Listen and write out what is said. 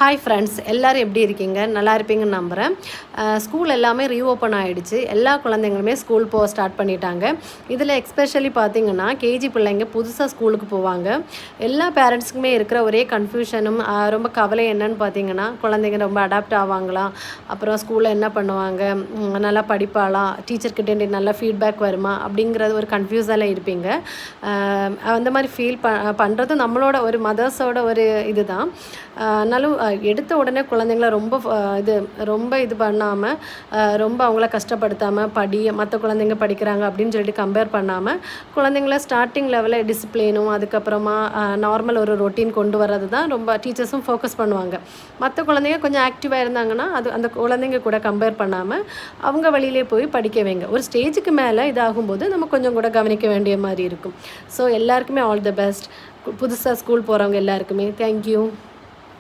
Hi friends, எல்லோரும் எப்படி இருக்கீங்க? நல்லா இருப்பீங்கன்னு நம்புகிறேன். ஸ்கூல் எல்லாமே ரீஓப்பன் ஆகிடுச்சு. எல்லா குழந்தைங்களுமே ஸ்கூல் போக ஸ்டார்ட் பண்ணிட்டாங்க. இதில் எக்ஸ்பெஷலி பார்த்திங்கன்னா கேஜி பிள்ளைங்க புதுசாக ஸ்கூலுக்கு போவாங்க. எல்லா பேரண்ட்ஸுக்குமே இருக்கிற ஒரே கன்ஃபியூஷனும் ரொம்ப கவலை என்னன்னு பார்த்திங்கன்னா, குழந்தைங்க ரொம்ப அடாப்ட் ஆவாங்களா, அப்புறம் ஸ்கூலில் என்ன பண்ணுவாங்க, நல்லா படிப்பாளா, டீச்சர்கிட்டே நல்ல ஃபீட்பேக் வருமா அப்படிங்கிறது ஒரு கன்ஃபியூஸால் இருப்பீங்க. அந்த மாதிரி ஃபீல் பண்ணுறதும் நம்மளோட ஒரு மதர்ஸோட ஒரு இது தான். ஆனாலும் எடுத்த உடனே குழந்தைங்கள ரொம்ப இது பண்ணாமல், ரொம்ப அவங்கள கஷ்டப்படுத்தாமல், மற்ற குழந்தைங்க படிக்கிறாங்க அப்படின்னு சொல்லிட்டு கம்பேர் பண்ணாமல், குழந்தைங்கள ஸ்டார்டிங் லெவலில் டிசிப்ளினும் அதுக்கப்புறமா நார்மல் ஒரு ரொட்டீன் கொண்டு வர்றது தான் ரொம்ப டீச்சர்ஸும் ஃபோக்கஸ் பண்ணுவாங்க. மற்ற குழந்தைங்க கொஞ்சம் ஆக்டிவாக இருந்தாங்கன்னா அந்த குழந்தைங்க கூட கம்பேர் பண்ணாமல் அவங்க வழியிலே போய் படிக்க வைங்க. ஒரு ஸ்டேஜுக்கு மேலே இதாகும்போது நம்ம கொஞ்சம் கூட கவனிக்க வேண்டிய மாதிரி இருக்கும். ஸோ எல்லாருக்குமே ஆல் தி பெஸ்ட். புதுசாக ஸ்கூல் போகிறவங்க எல்லாருக்குமே தேங்க்யூ.